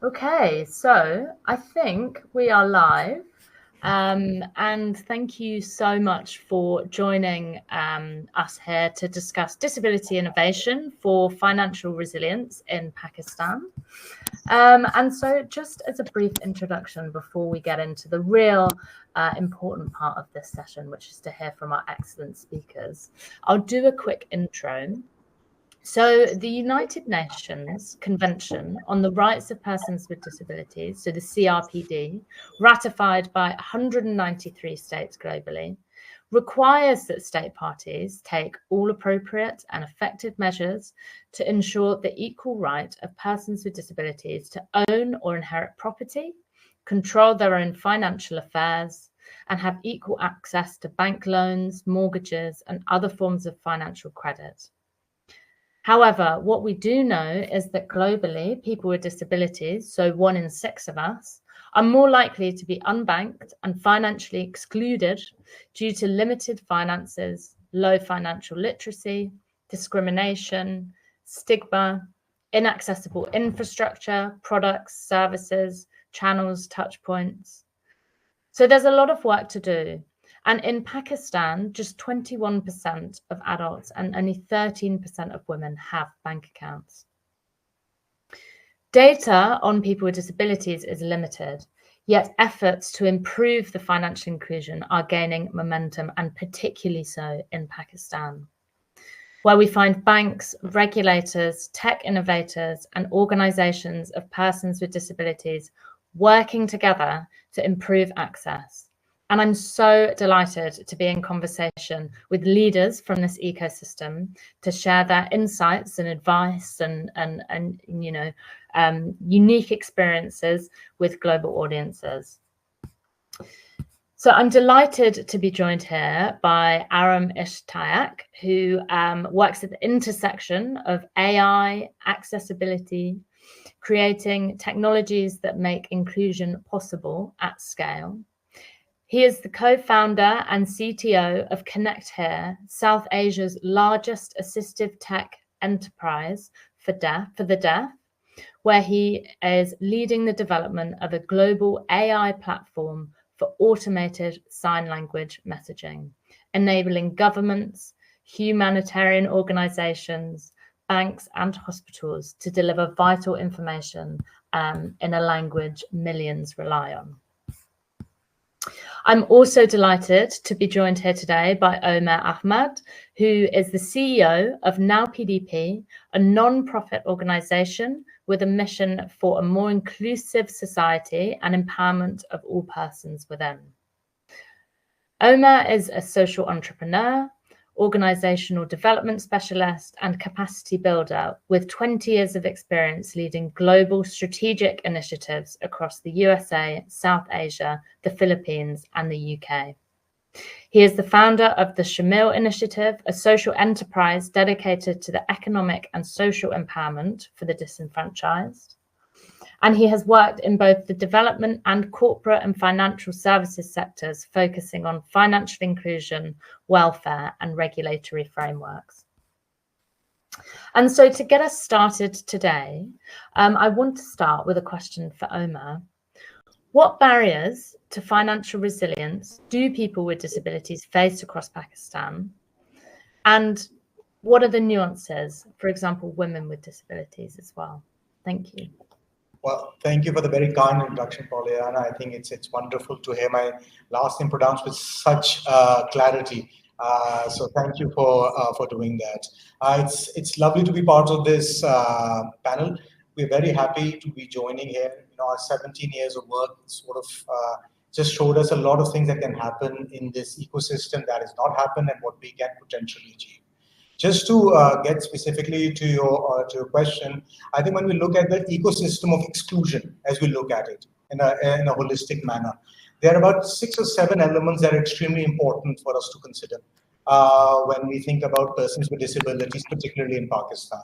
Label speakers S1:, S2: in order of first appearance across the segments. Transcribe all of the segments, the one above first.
S1: Okay, so I think we are live. And thank you so much for joining us here to discuss disability innovation for financial resilience in Pakistan. And so just as a brief introduction before we get into the real important part of this session, which is to hear from our excellent speakers, I'll do a quick intro. So the United Nations Convention on the Rights of Persons with Disabilities, so the CRPD, ratified by 193 states globally, requires that state parties take all appropriate and effective measures to ensure the equal right of persons with disabilities to own or inherit property, control their own financial affairs, and have equal access to bank loans, mortgages, and other forms of financial credit. However, what we do know is that globally, people with disabilities, so 1 in 6 of us, are more likely to be unbanked and financially excluded due to limited finances, low financial literacy, discrimination, stigma, inaccessible infrastructure, products, services, channels, touchpoints. So there's a lot of work to do. And in Pakistan, just 21% of adults and only 13% of women have bank accounts. Data on people with disabilities is limited, yet efforts to improve the financial inclusion are gaining momentum, and particularly so in Pakistan, where we find banks, regulators, tech innovators, and organizations of persons with disabilities working together to improve access. And I'm so delighted to be in conversation with leaders from this ecosystem to share their insights and advice and unique experiences with global audiences. So I'm delighted to be joined here by Aram Ishtayak, who works at the intersection of AI, accessibility, creating technologies that make inclusion possible at scale. He is the co-founder and CTO of Connect Here, South Asia's largest assistive tech enterprise for the deaf, where he is leading the development of a global AI platform for automated sign language messaging, enabling governments, humanitarian organizations, banks, and hospitals to deliver vital information in a language millions rely on. I'm also delighted to be joined here today by Omer Ahmad, who is the CEO of Now PDP, a non-profit organization with a mission for a more inclusive society and empowerment of all persons within. Omer is a social entrepreneur, organizational development specialist, and capacity builder with 20 years of experience leading global strategic initiatives across the USA, South Asia, the Philippines, and the UK. He is the founder of the Shamil Initiative, a social enterprise dedicated to the economic and social empowerment for the disenfranchised. And he has worked in both the development and corporate and financial services sectors, focusing on financial inclusion, welfare, and regulatory frameworks. And so to get us started today, I want to start with a question for Omer. What barriers to financial resilience do people with disabilities face across Pakistan? And what are the nuances, for example, women with disabilities as well? Thank you.
S2: Well, thank you for the very kind introduction, Pauliana. I think it's wonderful to hear my last name pronounced with such clarity. So thank you for doing that. It's lovely to be part of this panel. We're very happy to be joining here. Our 17 years of work sort of just showed us a lot of things that can happen in this ecosystem that has not happened and what we can potentially achieve. Just to get specifically to your question, I think when we look at the ecosystem of exclusion, as we look at it in a holistic manner, there are about 6 or 7 elements that are extremely important for us to consider when we think about persons with disabilities, particularly in Pakistan.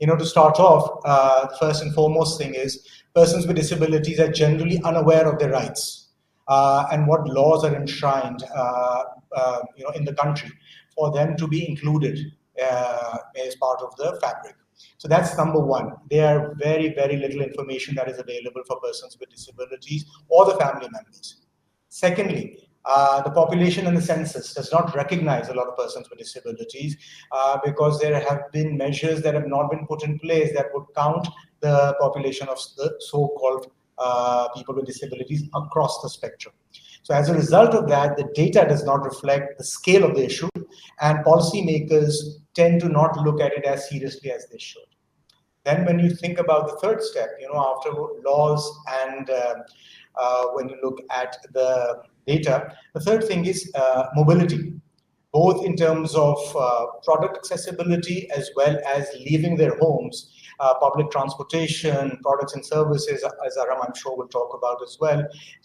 S2: To start off, the first and foremost thing is persons with disabilities are generally unaware of their rights and what laws are enshrined in the country for them to be included as part of the fabric. So that's number one. There are very, very little information that is available for persons with disabilities or the family members. Secondly, the population and the census does not recognize a lot of persons with disabilities because there have been measures that have not been put in place that would count the population of the so-called people with disabilities across the spectrum. So as a result of that, the data does not reflect the scale of the issue, and policymakers tend to not look at it as seriously as they should. Then when you think about the third step, after laws and when you look at the data, the third thing is mobility, both in terms of product accessibility as well as leaving their homes. Public transportation, products and services, as Aram I'm sure will talk about as well,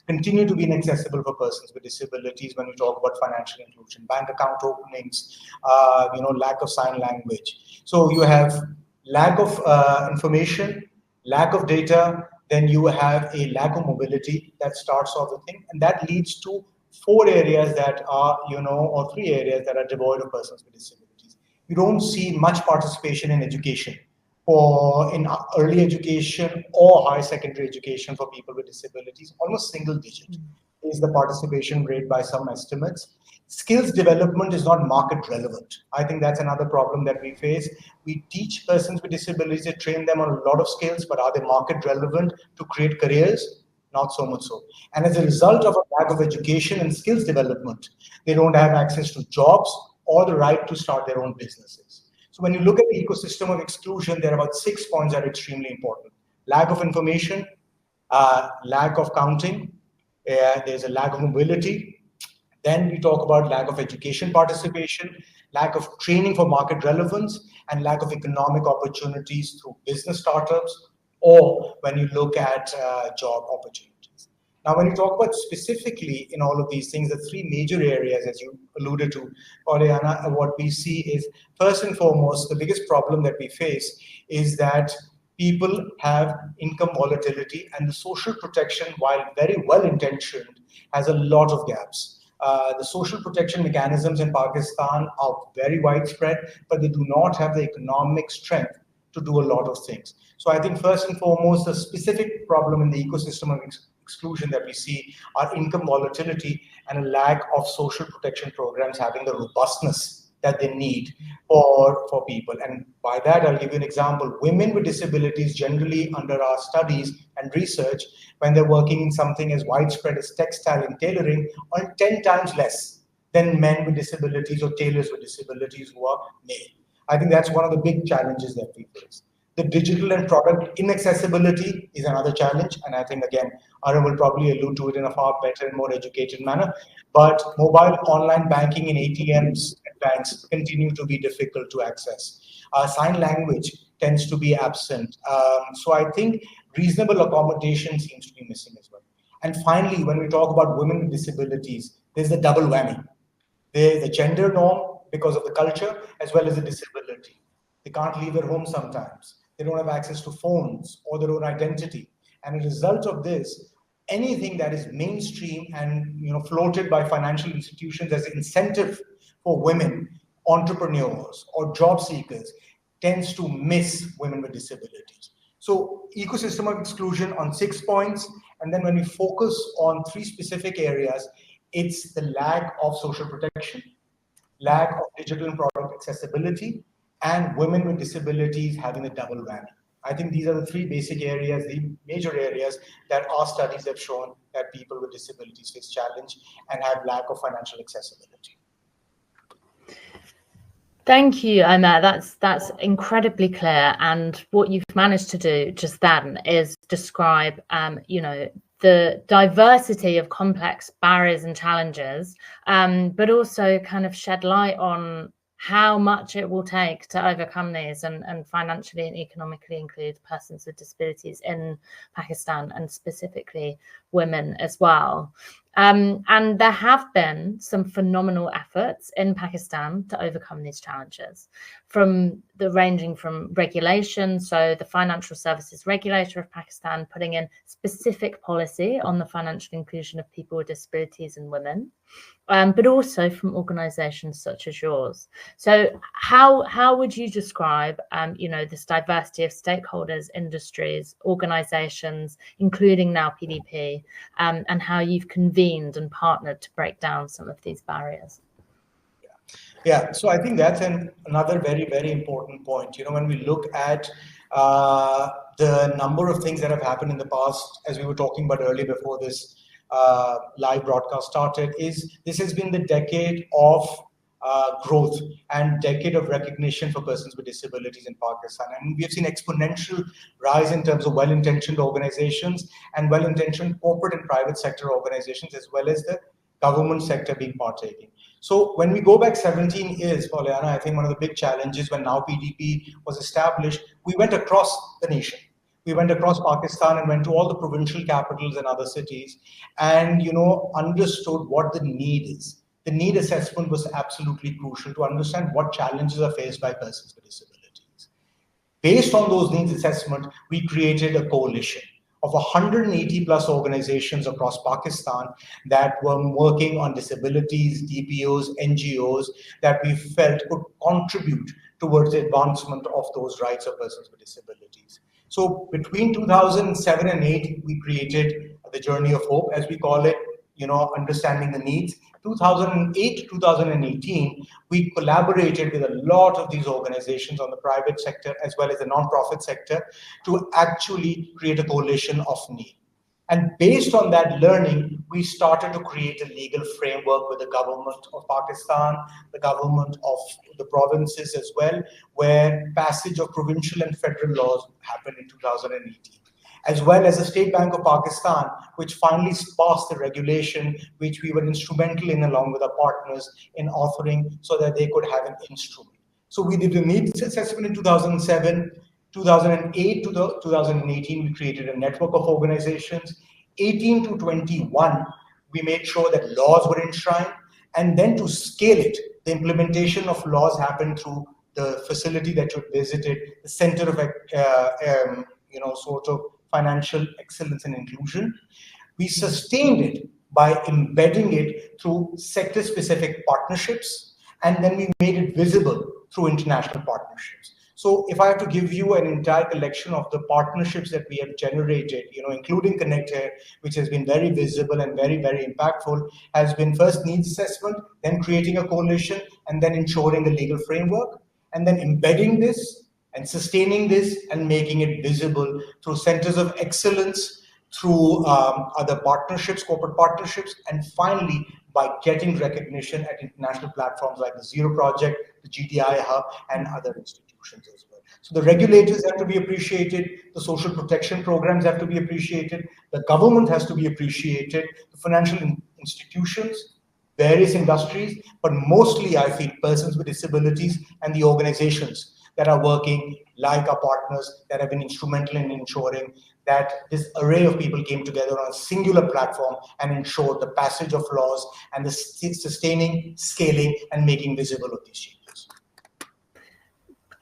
S2: continue to be inaccessible for persons with disabilities when we talk about financial inclusion, bank account openings, lack of sign language. So you have lack of information, lack of data, then you have a lack of mobility that starts off the thing, and that leads to four areas that are, or three areas that are devoid of persons with disabilities. You don't see much participation in education, or in early education or higher secondary education for people with disabilities. Almost single digit is the participation rate by some estimates. Skills development is not market relevant. I think that's another problem that we face. We teach persons with disabilities, to train them on a lot of skills, but are they market relevant to create careers? Not so much so. And as a result of a lack of education and skills development, they don't have access to jobs or the right to start their own businesses. So when you look at the ecosystem of exclusion, there are about 6 points that are extremely important. Lack of information, lack of counting, there's a lack of mobility. Then we talk about lack of education participation, lack of training for market relevance, and lack of economic opportunities through business startups, or when you look at job opportunities. Now, when you talk about specifically in all of these things, the three major areas, as you alluded to, Oriana, what we see is, first and foremost, the biggest problem that we face is that people have income volatility, and the social protection, while very well intentioned, has a lot of gaps. The social protection mechanisms in Pakistan are very widespread, but they do not have the economic strength to do a lot of things. So I think first and foremost, the specific problem in the ecosystem of exclusion that we see are income volatility and a lack of social protection programs having the robustness that they need for people. And by that, I'll give you an example. Women with disabilities generally, under our studies and research, when they're working in something as widespread as textile and tailoring, earn 10 times less than men with disabilities or tailors with disabilities who are male. I think that's one of the big challenges that we face. The digital and product inaccessibility is another challenge, and I think, again, Arun will probably allude to it in a far better and more educated manner. But mobile online banking in ATMs at banks continue to be difficult to access. Sign language tends to be absent. So I think reasonable accommodation seems to be missing as well. And finally, when we talk about women with disabilities, there's the double whammy. There's the gender norm because of the culture, as well as the disability. They can't leave their home sometimes. They don't have access to phones or their own identity. And as a result of this, anything that is mainstream and floated by financial institutions as an incentive for women, entrepreneurs or job seekers, tends to miss women with disabilities. So ecosystem of exclusion on 6 points. And then when we focus on 3 specific areas, it's the lack of social protection, lack of digital and product accessibility, and women with disabilities having a double whammy. I think these are the 3 basic areas, the major areas that our studies have shown that people with disabilities face challenge and have lack of financial accessibility.
S1: Thank you, Omer. That's incredibly clear. And what you've managed to do just then is describe, the diversity of complex barriers and challenges, but also kind of shed light on how much it will take to overcome these and financially and economically include persons with disabilities in Pakistan, and specifically women as well. And there have been some phenomenal efforts in Pakistan to overcome these challenges, ranging from regulation. So the Financial Services Regulator of Pakistan putting in specific policy on the financial inclusion of people with disabilities and women, but also from organisations such as yours. So how would you describe, this diversity of stakeholders, industries, organisations, including now PDP, and how you've convened and partnered to break down some of these barriers?
S2: Yeah, so I think that's another very, very important point. When we look at the number of things that have happened in the past, as we were talking about earlier before this live broadcast started, this has been the decade of growth and decade of recognition for persons with disabilities in Pakistan. And we have seen exponential rise in terms of well-intentioned organizations and well-intentioned corporate and private sector organizations, as well as the government sector being partaking. So when we go back 17 years, Pollyanna, I think one of the big challenges when now PDP was established, we went across the nation. We went across Pakistan and went to all the provincial capitals and other cities and, understood what the need is. The need assessment was absolutely crucial to understand what challenges are faced by persons with disabilities. Based on those needs assessment, we created a coalition of 180 plus organizations across Pakistan that were working on disabilities, DPOs, NGOs that we felt could contribute towards the advancement of those rights of persons with disabilities. So between 2007 and 8, we created the Journey of Hope, as we call it, understanding the needs. 2008, 2018, we collaborated with a lot of these organizations on the private sector as well as the non-profit sector to actually create a coalition of need. And based on that learning, we started to create a legal framework with the government of Pakistan, the government of the provinces as well, where passage of provincial and federal laws happened in 2018. As well as the State Bank of Pakistan, which finally passed the regulation, which we were instrumental in along with our partners in authoring so that they could have an instrument. So we did a needs assessment in 2007, 2008 to 2018, we created a network of organizations. 18 to 21, we made sure that laws were enshrined. And then to scale it, the implementation of laws happened through the facility that you visited, the Center of, sort of financial excellence and inclusion. We sustained it by embedding it through sector-specific partnerships, and then we made it visible through international partnerships. So if I have to give you an entire collection of the partnerships that we have generated, including Connect Here, which has been very visible and very, very impactful, has been first needs assessment, then creating a coalition, and then ensuring a legal framework, and then embedding this and sustaining this and making it visible through centers of excellence, through other partnerships, corporate partnerships, and finally, by getting recognition at international platforms like the Zero Project, the GDI Hub, and other institutions as well. So the regulators have to be appreciated, the social protection programs have to be appreciated, the government has to be appreciated, the financial institutions, various industries, but mostly I feel persons with disabilities and the organizations that are working like our partners that have been instrumental in ensuring that this array of people came together on a singular platform and ensured the passage of laws and the sustaining, scaling, and making visible of these changes.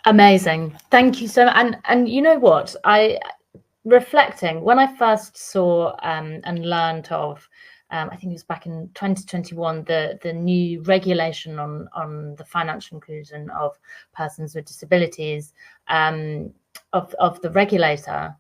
S1: Amazing. Thank you so much. And you know what? Reflecting, when I first saw and learned of, I think it was back in 2021, the new regulation on the financial inclusion of persons with disabilities of the regulator,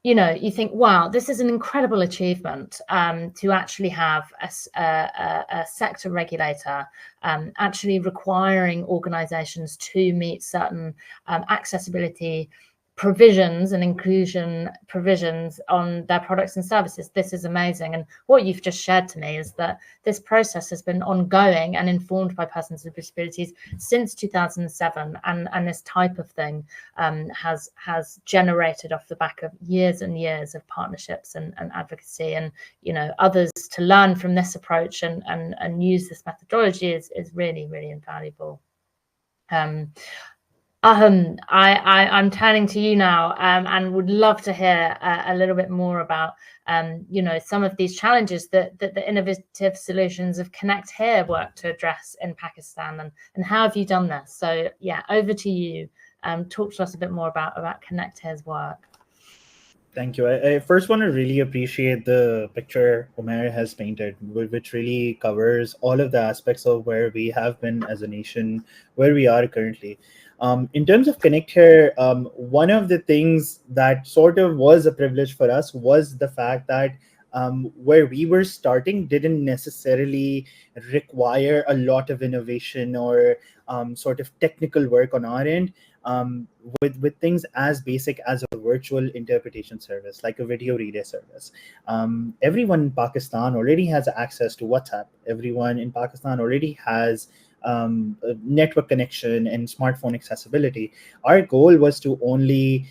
S1: you think, wow, this is an incredible achievement to actually have a sector regulator actually requiring organizations to meet certain accessibility provisions and inclusion provisions on their products and services. This is amazing. And what you've just shared to me is that this process has been ongoing and informed by persons with disabilities since 2007. And this type of thing has generated off the back of years and years of partnerships and advocacy, and, others to learn from this approach and use this methodology is really, really invaluable. I'm turning to you now, and would love to hear a little bit more about, some of these challenges that the innovative solutions of Connect Here work to address in Pakistan, and how have you done this? So yeah, over to you. Talk to us a bit more about Connect Here's work.
S3: Thank you. I first want to really appreciate the picture Umair has painted, which really covers all of the aspects of where we have been as a nation, where we are currently. In terms of Connect Here, one of the things that sort of was a privilege for us was the fact that where we were starting didn't necessarily require a lot of innovation or sort of technical work on our end. With things as basic as a virtual interpretation service, like a video relay service. Everyone in Pakistan already has access to WhatsApp. Everyone in Pakistan already has a network connection and smartphone accessibility. Our goal was to only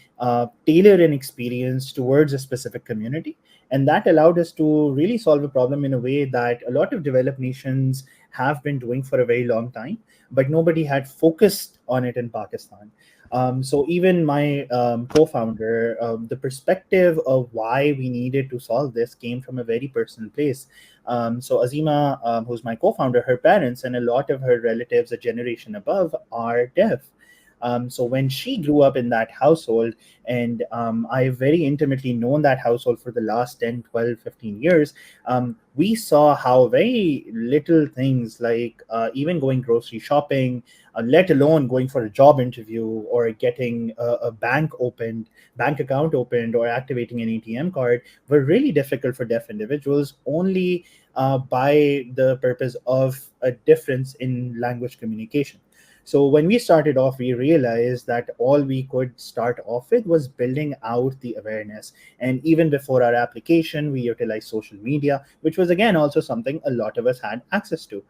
S3: tailor an experience towards a specific community. And that allowed us to really solve a problem in a way that a lot of developed nations have been doing for a very long time, but nobody had focused on it in Pakistan. So even my co-founder, the perspective of why we needed to solve this came from a very personal place. So Azima, who's my co-founder, her parents and a lot of her relatives a generation above are deaf. So when she grew up in that household, and I've very intimately known that household for the last 10, 12, 15 years, we saw how very little things like even going grocery shopping, let alone going for a job interview or getting a bank account opened or activating an ATM card were really difficult for deaf individuals only by the purpose of a difference in language communication. So when we started off, we realized that all we could start off with was building out the awareness. And even before our application, we utilized social media, which was again also something a lot of us had access to.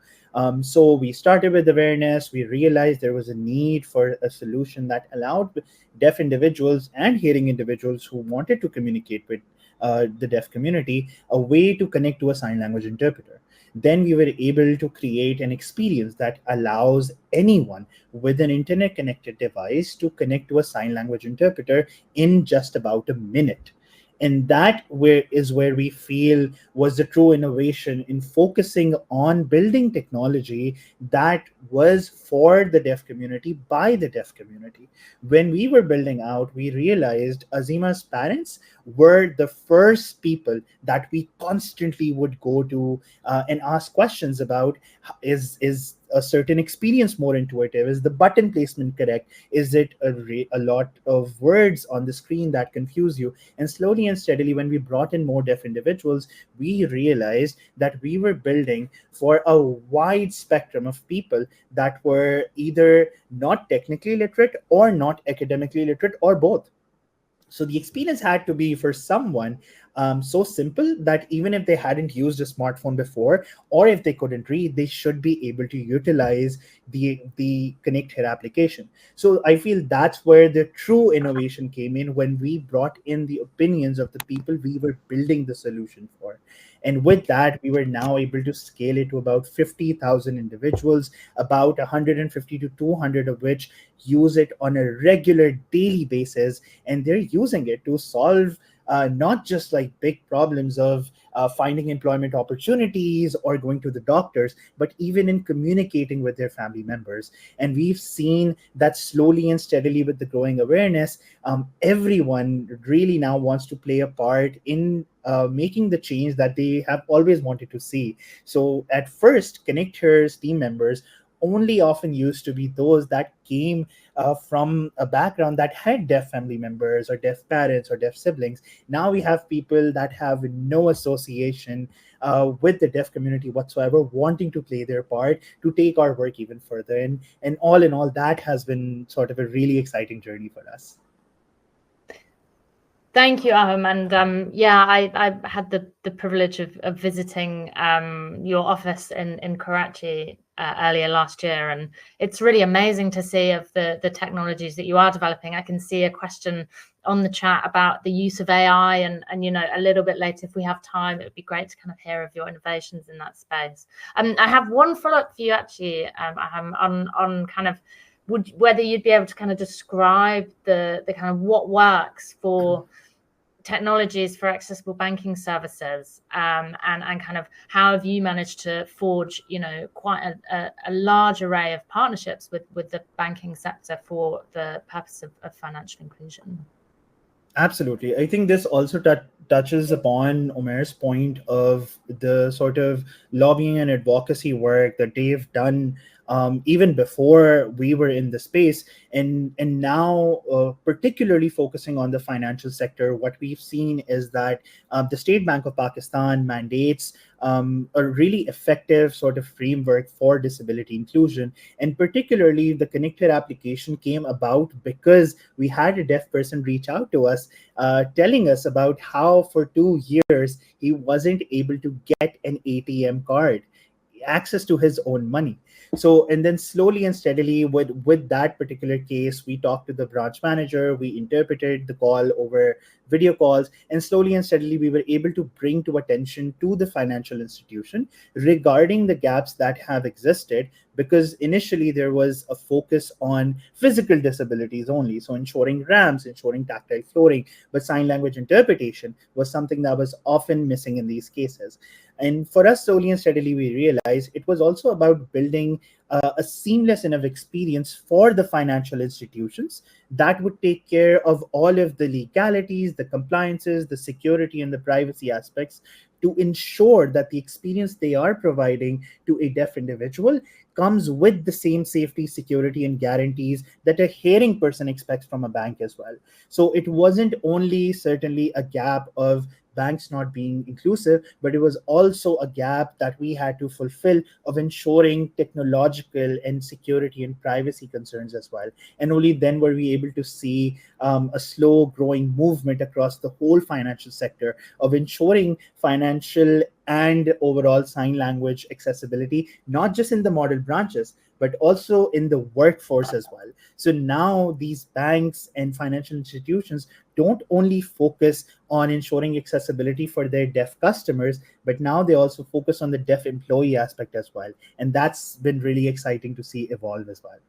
S3: So we started with awareness. We realized there was a need for a solution that allowed deaf individuals and hearing individuals who wanted to communicate with the deaf community a way to connect to a sign language interpreter. Then we were able to create an experience that allows anyone with an internet connected device to connect to a sign language interpreter in just about a minute. And that is where we feel was the true innovation in focusing on building technology that was for the deaf community by the deaf community. When we were building out, we realized Azima's parents were the first people that we constantly would go to and ask questions about. Is a certain experience more intuitive? Is the button placement correct? Is it a lot of words on the screen that confuse you? And slowly and steadily, when we brought in more deaf individuals, we realized that we were building for a wide spectrum of people that were either not technically literate or not academically literate or both. So the experience had to be for someone so simple that even if they hadn't used a smartphone before, or if they couldn't read, they should be able to utilize the Connect Here application. So I feel that's where the true innovation came in, when we brought in the opinions of the people we were building the solution for. And with that, we were now able to scale it to about 50,000 individuals, about 150 to 200 of which use it on a regular daily basis. And they're using it to solve not just like big problems of finding employment opportunities or going to the doctors, but even in communicating with their family members. And we've seen that slowly and steadily with the growing awareness, everyone really now wants to play a part in making the change that they have always wanted to see. So at first, Connect Here's team members only often used to be those that came from a background that had deaf family members or deaf parents or deaf siblings. Now we have people that have no association with the deaf community whatsoever, wanting to play their part to take our work even further. And all in all, that has been sort of a really exciting journey for us.
S1: Thank you, Aham. And I had the privilege of visiting your office in Karachi earlier last year, and it's really amazing to see of the technologies that you are developing. I can see a question on the chat about the use of AI, and a little bit later, if we have time, it would be great to kind of hear of your innovations in that space. I have one follow-up for you actually, Aham, on kind of whether you'd be able to kind of describe the kind of what works for technologies for accessible banking services, and kind of how have you managed to forge, quite a large array of partnerships with the banking sector for the purpose of financial inclusion?
S3: Absolutely. I think this also touches upon Omer's point of the sort of lobbying and advocacy work that they've done even before we were in the space, and now particularly focusing on the financial sector. What we've seen is that the State Bank of Pakistan mandates a really effective sort of framework for disability inclusion, and particularly the Connected application came about because we had a deaf person reach out to us, telling us about how for 2 years he wasn't able to get an ATM card, access to his own money. So, and then slowly and steadily with that particular case, we talked to the branch manager, we interpreted the call over video calls, and slowly and steadily we were able to bring to attention to the financial institution regarding the gaps that have existed, because initially there was a focus on physical disabilities only, so ensuring ramps, ensuring tactile flooring, but sign language interpretation was something that was often missing in these cases. And for us, slowly and steadily, we realized it was also about building a seamless enough experience for the financial institutions that would take care of all of the legalities, the compliances, the security, and the privacy aspects to ensure that the experience they are providing to a deaf individual comes with the same safety, security, and guarantees that a hearing person expects from a bank as well. So it wasn't only certainly a gap of banks not being inclusive, but it was also a gap that we had to fulfill of ensuring technological and security and privacy concerns as well. And only then were we able to see a slow growing movement across the whole financial sector of ensuring financial and overall sign language accessibility, not just in the model branches, but also in the workforce as well. So now these banks and financial institutions don't only focus on ensuring accessibility for their deaf customers, but now they also focus on the deaf employee aspect as well. And that's been really exciting to see evolve as well.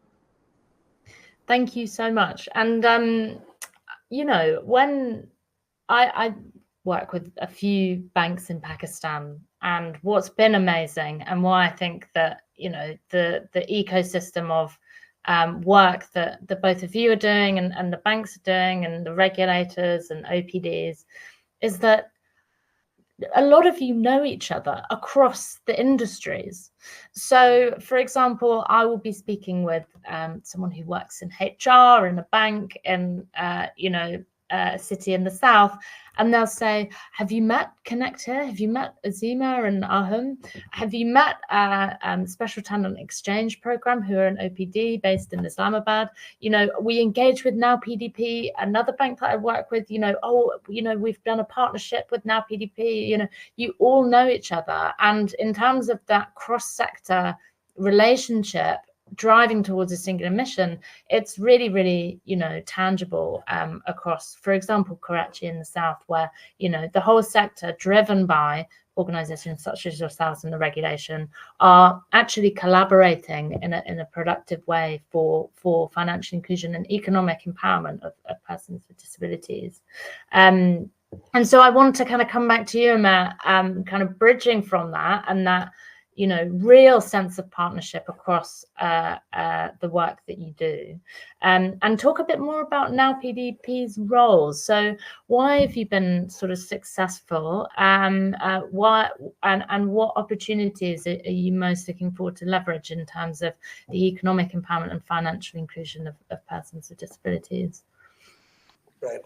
S1: Thank you so much. And, when I work with a few banks in Pakistan, and what's been amazing and why I think that, the ecosystem of work that both of you are doing and the banks are doing and the regulators and OPDs is that a lot of you know each other across the industries. So, for example, I will be speaking with someone who works in HR in a bank in, a city in the south, and they'll say, have you met Connect here? Have you met Azima and Ahum? Have you met Special Talent Exchange Program, who are an OPD based in Islamabad? We engage with Now PDP, another bank that I work with, we've done a partnership with Now PDP, you all know each other. And in terms of that cross-sector relationship, driving towards a singular mission, it's really, really, tangible across, for example, Karachi in the south, where, the whole sector driven by organizations such as yourselves and the regulation are actually collaborating in a productive way for financial inclusion and economic empowerment of persons with disabilities. And so I want to kind of come back to you, Matt, kind of bridging from that and that, real sense of partnership across the work that you do, and talk a bit more about Now PDP's roles. So why have you been sort of successful? Why and what opportunities are you most looking forward to leverage in terms of the economic empowerment and financial inclusion of persons with disabilities?
S2: Right.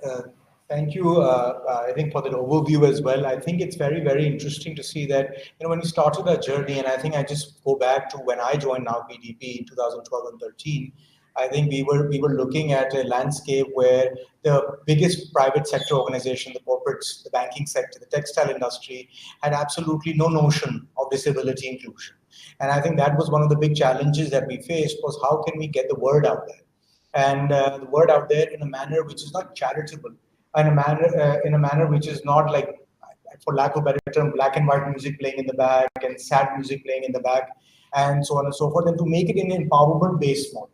S2: Thank you, I think, for that overview as well. I think it's very, very interesting to see that, when we started our journey, and I think I just go back to when I joined Now PDP in 2012 and 13, I think we were looking at a landscape where the biggest private sector organization, the corporates, the banking sector, the textile industry, had absolutely no notion of disability inclusion. And I think that was one of the big challenges that we faced, was how can we get the word out there? And the word out there in a manner which is not charitable, in a manner which is not like, for lack of a better term, black and white music playing in the back and sad music playing in the back, and so on and so forth, and to make it in an empowerment-based model.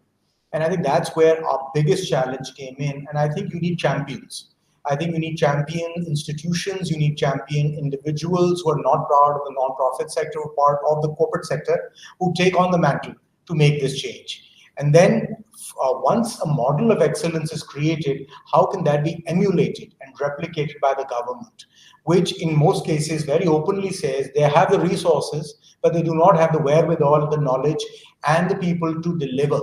S2: And I think that's where our biggest challenge came in. And I think you need champions. I think you need champion institutions, you need champion individuals who are not part of the nonprofit sector or part of the corporate sector who take on the mantle to make this change. And then once a model of excellence is created, how can that be emulated and replicated by the government? Which in most cases very openly says they have the resources, but they do not have the wherewithal, the knowledge, and the people to deliver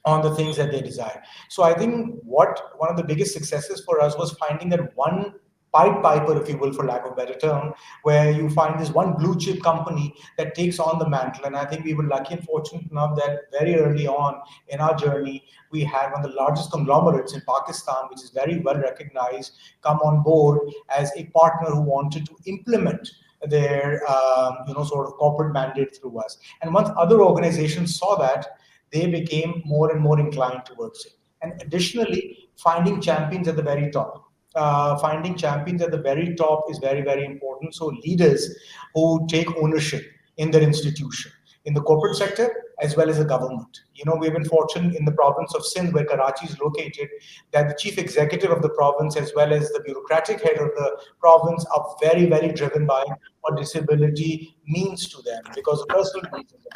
S2: on the things that they desire. So I think what one of the biggest successes for us was finding that one pied piper, if you will, for lack of a better term, where you find this one blue chip company that takes on the mantle. And I think we were lucky and fortunate enough that very early on in our journey, we had one of the largest conglomerates in Pakistan, which is very well recognized, come on board as a partner who wanted to implement their sort of corporate mandate through us. And once other organizations saw that, they became more and more inclined towards it. And additionally, finding champions at the very top. Finding champions at the very top is very, very important. So leaders who take ownership in their institution, in the corporate sector, as well as the government. We've been fortunate in the province of Sindh, where Karachi is located, that the chief executive of the province, as well as the bureaucratic head of the province, are very, very driven by what disability means to them because of personal reasons.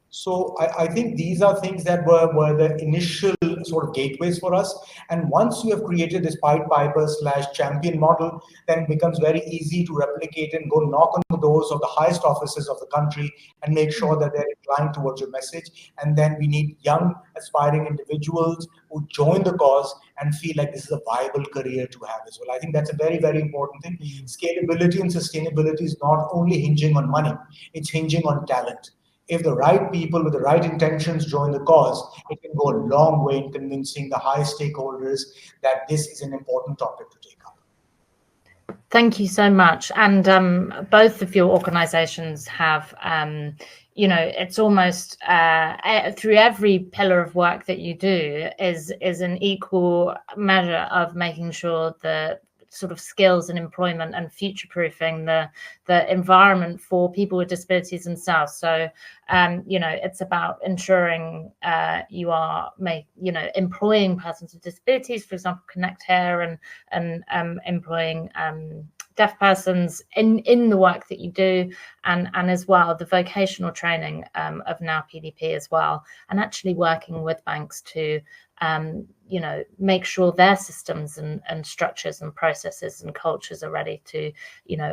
S2: So I think these are things that were the initial sort of gateways for us. And once you have created this Pied Piper / champion model, then it becomes very easy to replicate and go knock on the doors of the highest offices of the country and make sure that they're inclined towards your message. And then we need young, aspiring individuals who join the cause and feel like this is a viable career to have as well. I think that's a very, very important thing. Scalability and sustainability is not only hinging on money, it's hinging on talent. If the right people with the right intentions join the cause, it can go a long way in convincing the high stakeholders that this is an important topic to take up.
S1: Thank you so much. And both of your organizations have, it's almost through every pillar of work that you do is an equal measure of making sure the sort of skills and employment and future-proofing the environment for people with disabilities themselves. So, it's about ensuring you are employing persons with disabilities, for example, Connect Here and employing deaf persons in the work that you do, and as well the vocational training of Now PDP as well, and actually working with banks to make sure their systems and structures and processes and cultures are ready to,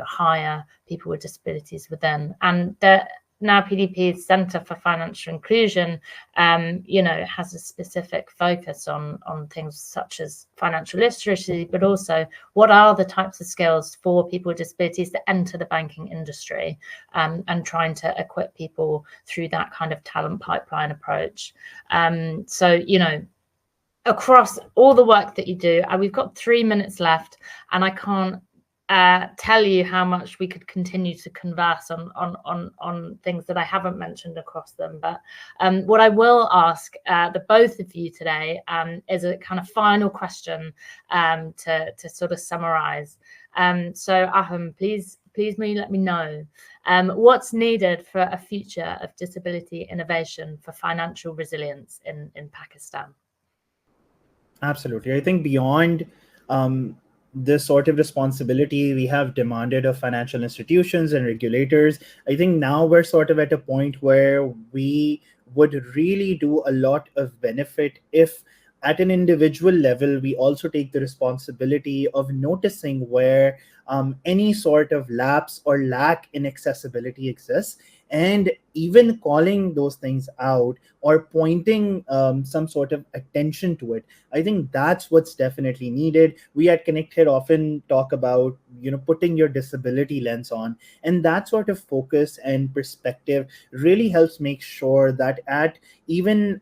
S1: hire people with disabilities within. And the Now PDP's Centre for Financial Inclusion, has a specific focus on things such as financial literacy, but also what are the types of skills for people with disabilities that enter the banking industry, and trying to equip people through that kind of talent pipeline approach. Across all the work that you do, we've got 3 minutes left, and I can't tell you how much we could continue to converse on things that I haven't mentioned across them. But what I will ask the both of you today is a kind of final question to sort of summarize. So Aham, please let me know what's needed for a future of disability innovation for financial resilience in Pakistan.
S3: Absolutely. I think beyond this sort of responsibility we have demanded of financial institutions and regulators, I think now we're sort of at a point where we would really do a lot of benefit if at an individual level we also take the responsibility of noticing where any sort of lapse or lack in accessibility exists, and even calling those things out or pointing some sort of attention to it. I think that's what's definitely needed. We at Connect Here often talk about, putting your disability lens on, and that sort of focus and perspective really helps make sure that at even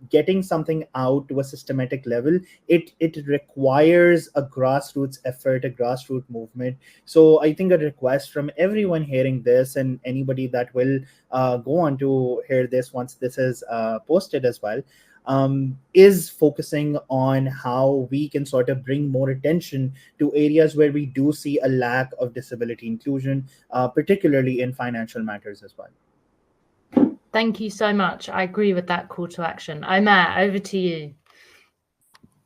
S3: getting something out to a systematic level, it requires a grassroots effort, a grassroots movement. So I think a request from everyone hearing this and anybody that will go on to hear this once this is posted as well, is focusing on how we can sort of bring more attention to areas where we do see a lack of disability inclusion, particularly in financial matters as well.
S1: Thank you so much. I agree with that call to action. Omer, over to you.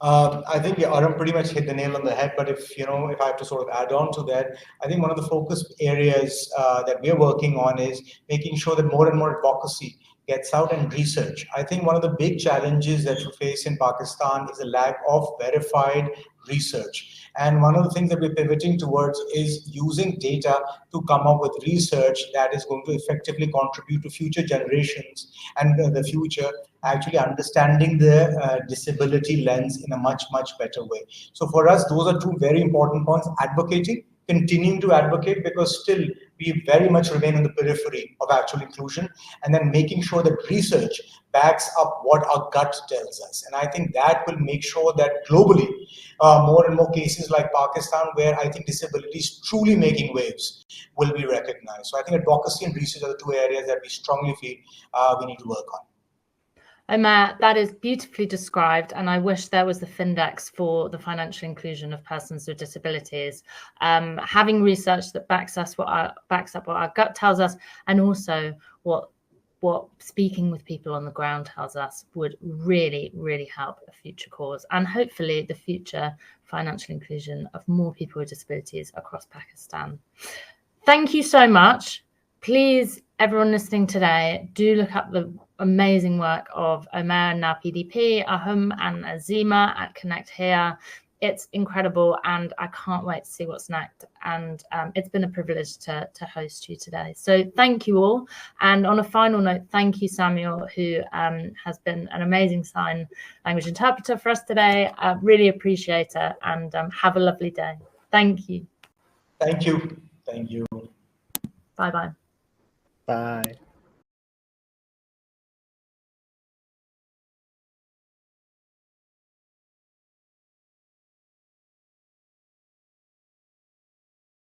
S2: I think Aram pretty much hit the nail on the head. But if I have to sort of add on to that, I think one of the focus areas that we're working on is making sure that more and more advocacy gets out and research. I think one of the big challenges that we face in Pakistan is a lack of verified research. And one of the things that we're pivoting towards is using data to come up with research that is going to effectively contribute to future generations and the future actually understanding the disability lens in a much, much better way. So for us, those are two very important points: advocating, continuing to advocate, because still we very much remain on the periphery of actual inclusion, and then making sure that research backs up what our gut tells us. And I think that will make sure that globally, more and more cases like Pakistan, where I think disability is truly making waves, will be recognized. So I think advocacy and research are the two areas that we strongly feel we need to work on.
S1: Omer, that is beautifully described, and I wish there was the Findex for the financial inclusion of persons with disabilities. Having research that backs up what our gut tells us, and also what speaking with people on the ground tells us, would really, really help a future cause, and hopefully the future financial inclusion of more people with disabilities across Pakistan. Thank you so much. Please, everyone listening today, do look up the amazing work of Omer and now PDP, Ahum and Azima at Connect Here. It's incredible, and I can't wait to see what's next. And it's been a privilege to host you today. So thank you all. And on a final note, thank you, Samuel, who has been an amazing sign language interpreter for us today. I really appreciate it, and have a lovely day. Thank you.
S2: Thank you. Thank you.
S1: Bye-bye.
S3: Bye.